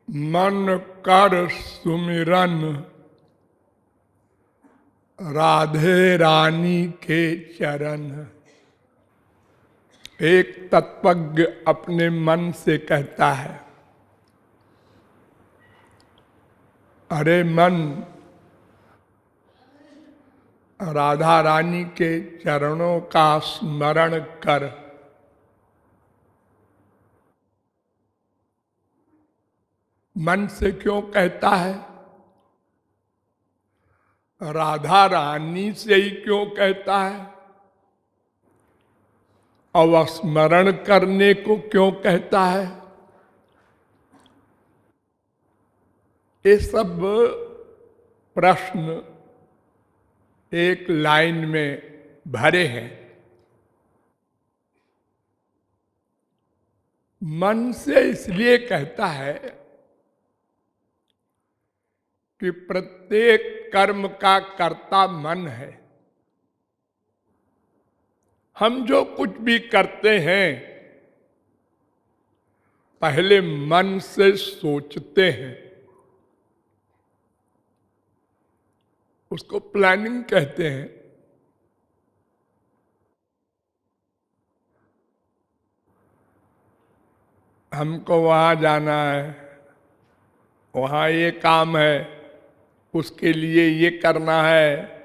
मन कर सुमिरन राधे रानी के चरण। एक तत्वज्ञ अपने मन से कहता है, अरे मन, राधा रानी के चरणों का स्मरण कर। मन से क्यों कहता है? राधा रानी से ही क्यों कहता है? और स्मरण करने को क्यों कहता है? ये सब प्रश्न एक लाइन में भरे हैं। मन से इसलिए कहता है कि प्रत्येक कर्म का कर्ता मन है। हम जो कुछ भी करते हैं पहले मन से सोचते हैं, उसको प्लानिंग कहते हैं। हमको वहां जाना है, वहां ये काम है, उसके लिए ये करना है।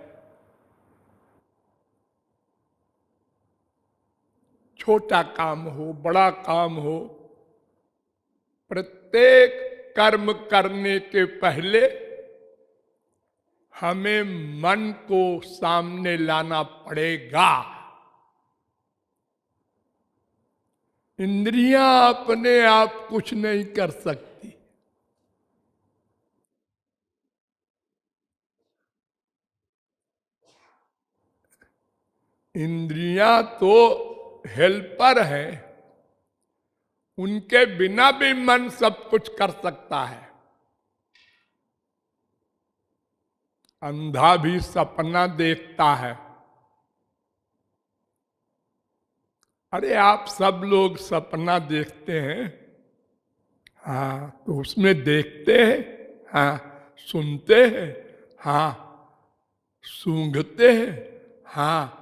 छोटा काम हो, बड़ा काम हो, प्रत्येक कर्म करने के पहले हमें मन को सामने लाना पड़ेगा। इंद्रियां अपने आप कुछ नहीं कर सकती। इंद्रियां तो हेल्पर है, उनके बिना भी मन सब कुछ कर सकता है। अंधा भी सपना देखता है। अरे आप सब लोग सपना देखते हैं, हाँ, तो उसमें देखते हैं, हाँ, सुनते हैं, हाँ, सूंघते हैं, हाँ,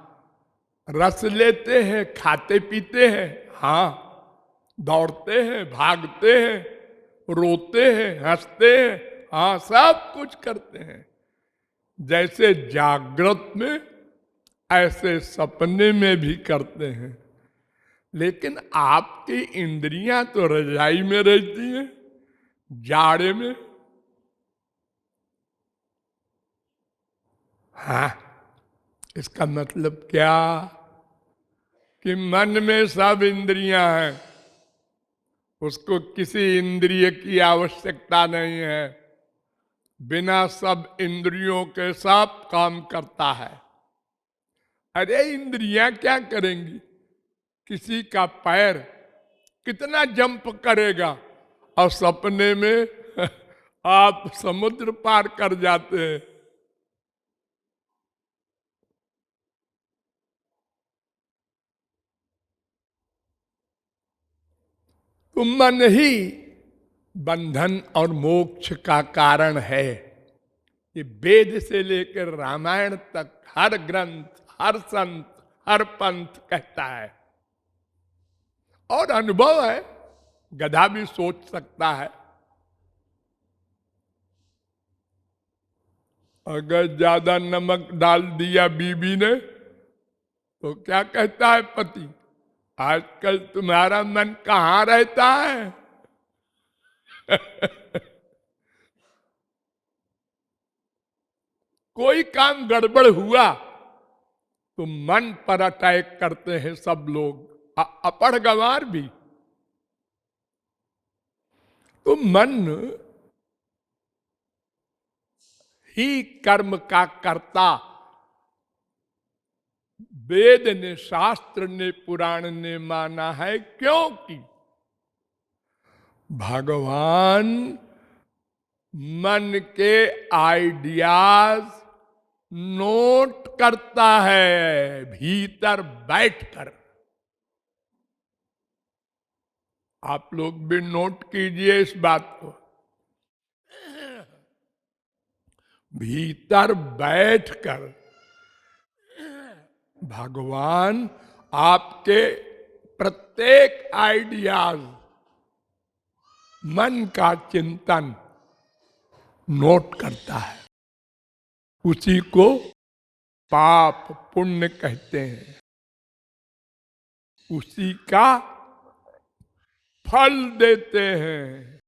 रस लेते हैं, खाते पीते हैं, हाँ, दौड़ते हैं, भागते हैं, रोते हैं, हंसते हैं, हाँ, सब कुछ करते हैं। जैसे जागृत में ऐसे सपने में भी करते हैं। लेकिन आपकी इंद्रियां तो रजाई में रहती हैं, जाड़े में। हाँ, इसका मतलब क्या? कि मन में सब इंद्रियां हैं, उसको किसी इंद्रिय की आवश्यकता नहीं है। बिना सब इंद्रियों के सब काम करता है। अरे इंद्रियां क्या करेंगी? किसी का पैर कितना जंप करेगा और सपने में आप समुद्र पार कर जाते हैं। तो मन ही बंधन और मोक्ष का कारण है। ये वेद से लेकर रामायण तक हर ग्रंथ, हर संत, हर पंथ कहता है। और अनुभव है, गधा भी सोच सकता है। अगर ज्यादा नमक डाल दिया बीबी ने तो क्या कहता है पति? आजकल तुम्हारा मन कहाँ रहता है? कोई काम गड़बड़ हुआ तो मन पर अटैक करते हैं सब लोग, अपढ़ गंवार भी। तो मन ही कर्म का कर्ता। वेद ने, शास्त्र ने, पुराण ने माना है, क्योंकि भगवान मन के आइडियाज नोट करता है भीतर बैठकर। आप लोग भी नोट कीजिए इस बात को। भीतर बैठकर भगवान आपके प्रत्येक आइडियाज, मन का चिंतन नोट करता है। उसी को पाप पुण्य कहते हैं, उसी का फल देते हैं,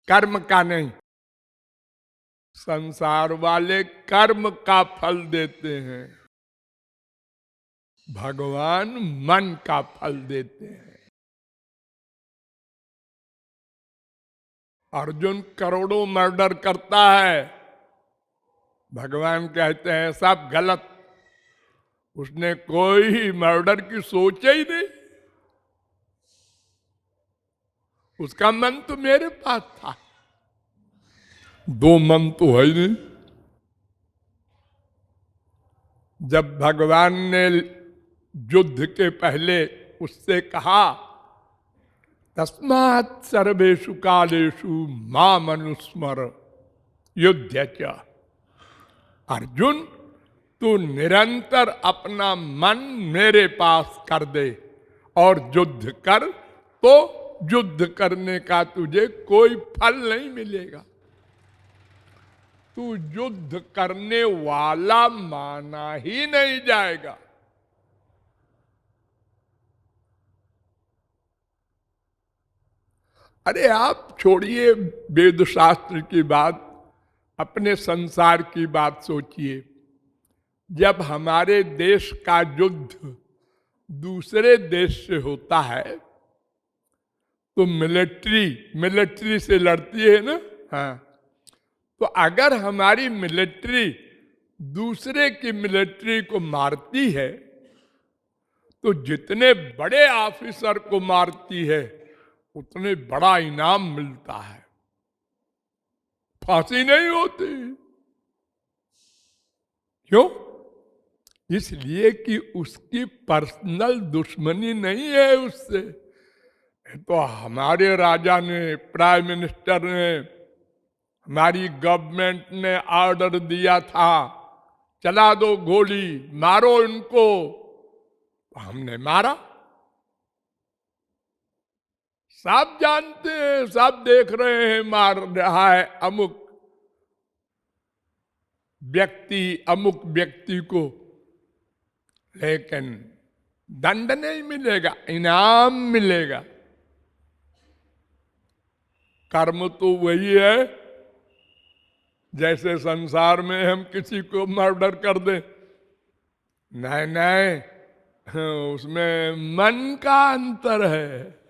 कर्म का नहीं। संसार वाले कर्म का फल देते हैं, भगवान मन का फल देते हैं। अर्जुन करोड़ों मर्डर करता है, भगवान कहते हैं सब गलत, उसने कोई मर्डर की सोचा ही नहीं, उसका मन तो मेरे पास था। दो मन तो है ही नहीं। जब भगवान ने युद्ध के पहले उससे कहा तस्मात् सर्वेषु कालेषु माम अनुस्मर युध्य च, अर्जुन तू निरंतर अपना मन मेरे पास कर दे और युद्ध कर, तो युद्ध करने का तुझे कोई फल नहीं मिलेगा। तू युद्ध करने वाला माना ही नहीं जाएगा। अरे आप छोड़िए वेद शास्त्र की बात, अपने संसार की बात सोचिए। जब हमारे देश का युद्ध दूसरे देश से होता है तो मिलिट्री से लड़ती है ना। हाँ, तो अगर हमारी मिलिट्री दूसरे की मिलिट्री को मारती है तो जितने बड़े ऑफिसर को मारती है उतने बड़ा इनाम मिलता है, फांसी नहीं होती। क्यों? इसलिए कि उसकी पर्सनल दुश्मनी नहीं है उससे। तो हमारे राजा ने, प्राइम मिनिस्टर ने, हमारी गवर्नमेंट ने ऑर्डर दिया था चला दो गोली, मारो इनको, हमने मारा। सब जानते हैं, सब देख रहे हैं मार रहा है अमुक व्यक्ति को, लेकिन दंड नहीं मिलेगा, इनाम मिलेगा। कर्म तो वही है जैसे संसार में हम किसी को मर्डर कर दें, नहीं नहीं, उसमें मन का अंतर है।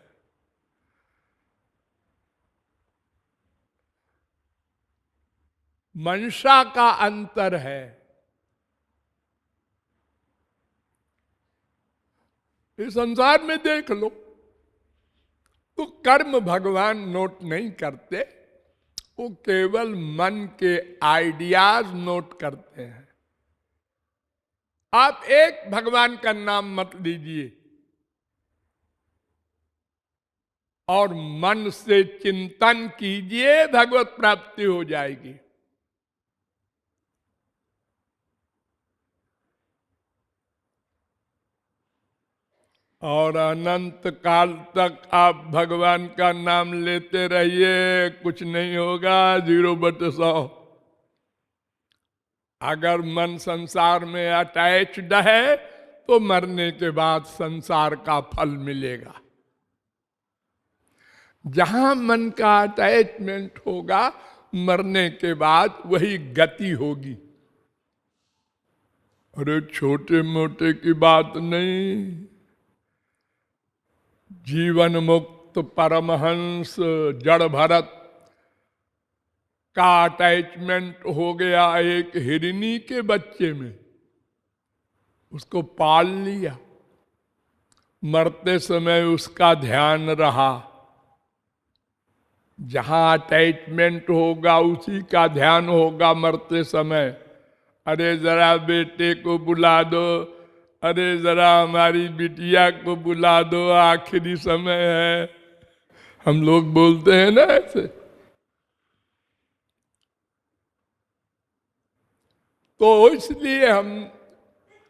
मंशा का अंतर है। इस संसार में देख लो तो कर्म भगवान नोट नहीं करते, वो केवल मन के आइडियाज नोट करते हैं। आप एक भगवान का नाम मत लीजिए और मन से चिंतन कीजिए, भगवत प्राप्ति हो जाएगी। और अनंत काल तक आप भगवान का नाम लेते रहिए, कुछ नहीं होगा, 0/100। अगर मन संसार में अटैच्ड है तो मरने के बाद संसार का फल मिलेगा। जहां मन का अटैचमेंट होगा मरने के बाद वही गति होगी। अरे छोटे मोटे की बात नहीं, जीवन मुक्त परमहंस जड़ भरत का अटैचमेंट हो गया एक हिरनी के बच्चे में, उसको पाल लिया, मरते समय उसका ध्यान रहा। जहां अटैचमेंट होगा उसी का ध्यान होगा मरते समय। अरे जरा बेटे को बुला दो, अरे जरा हमारी बिटिया को बुला दो, आखिरी समय है। हम लोग बोलते हैं ना ऐसे। तो इसलिए हम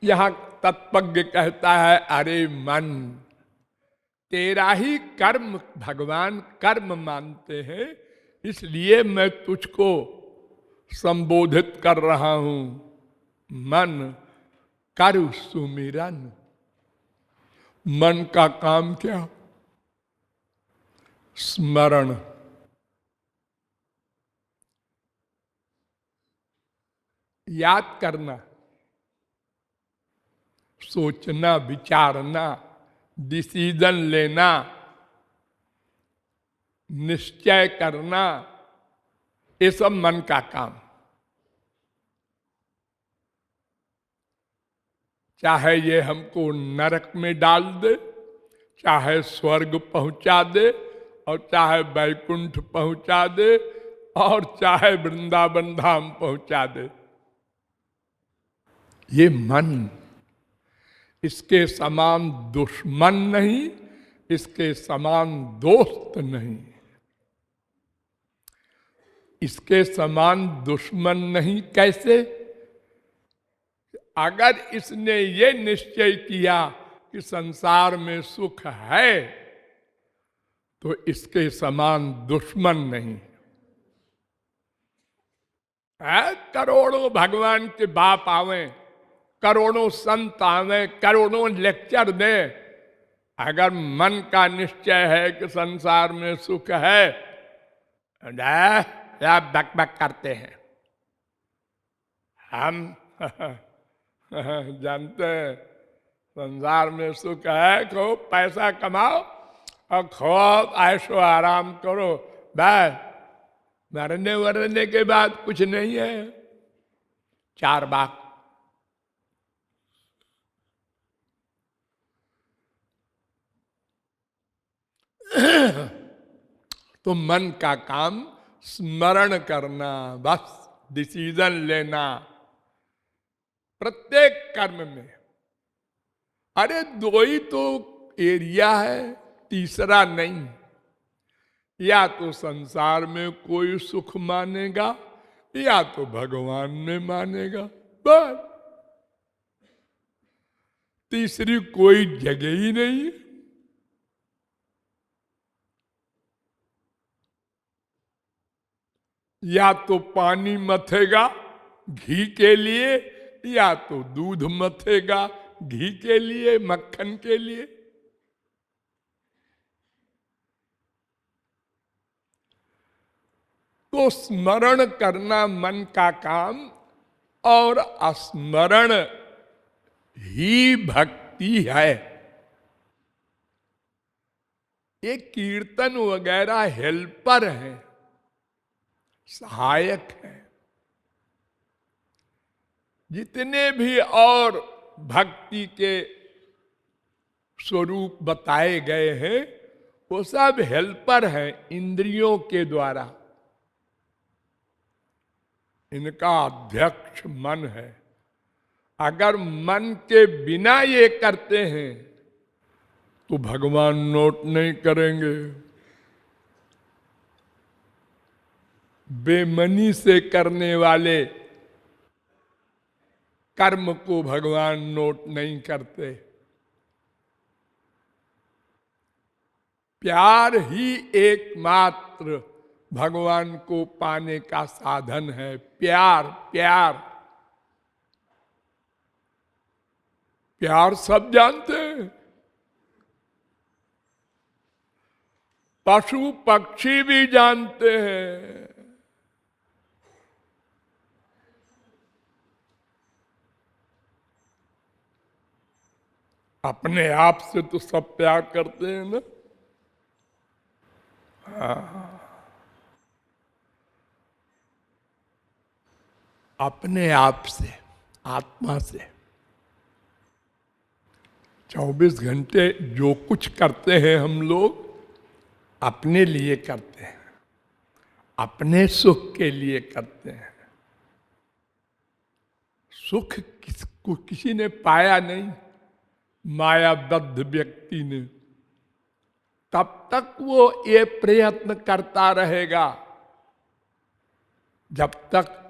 यहां तत्वज्ञ कहता है, अरे मन, तेरा ही कर्म भगवान कर्म मानते हैं, इसलिए मैं तुझको संबोधित कर रहा हूं। मन कर सुमिरन। मन का काम क्या? स्मरण। याद करना, सोचना, विचारना, डिसीजन लेना, निश्चय करना, ये सब मन का काम। चाहे ये हमको नरक में डाल दे, चाहे स्वर्ग पहुंचा दे, और चाहे वैकुंठ पहुंचा दे, और चाहे वृंदावन धाम पहुंचा दे, ये मन, इसके समान दुश्मन नहीं, इसके समान दोस्त नहीं। इसके समान दुश्मन नहीं कैसे? अगर इसने ये निश्चय किया कि संसार में सुख है, तो इसके समान दुश्मन नहीं है। करोड़ों भगवान के बाप आवे, करोड़ों संत आवे, करोड़ों लेक्चर दे, अगर मन का निश्चय है कि संसार में सुख है, या बक बक करते हैं हम। जानते हैं संसार में सुख है, खूब पैसा कमाओ और खूब ऐशो आराम करो, बस मरने वरने के बाद कुछ नहीं है। चार बात। तो मन का काम स्मरण करना, बस डिसीजन लेना प्रत्येक कर्म में। अरे दो ही तो एरिया है, तीसरा नहीं। या तो संसार में कोई सुख मानेगा, या तो भगवान में मानेगा, बस तीसरी कोई जगह ही नहीं है। या तो पानी मथेगा घी के लिए, या तो दूध मथेगा घी के लिए, मक्खन के लिए। तो स्मरण करना मन का काम, और स्मरण ही भक्ति है। ये कीर्तन वगैरह हेल्पर है, सहायक है। जितने भी और भक्ति के स्वरूप बताए गए हैं, वो सब हेल्पर हैं, इंद्रियों के द्वारा। इनका अध्यक्ष मन है। अगर मन के बिना ये करते हैं तो भगवान नोट नहीं करेंगे। बेमनी से करने वाले कर्म को भगवान नोट नहीं करते। प्यार ही एकमात्र भगवान को पाने का साधन है। प्यार, प्यार, प्यार सब जानते हैं। पशु पक्षी भी जानते हैं। अपने आप से तो सब प्यार करते हैं ना। अपने आप से, आत्मा से 24 घंटे जो कुछ करते हैं हम लोग अपने लिए करते हैं, अपने सुख के लिए करते हैं। सुख किसको किसी ने पाया नहीं, मायाबद्ध व्यक्ति ने। तब तक वो ये प्रयत्न करता रहेगा जब तक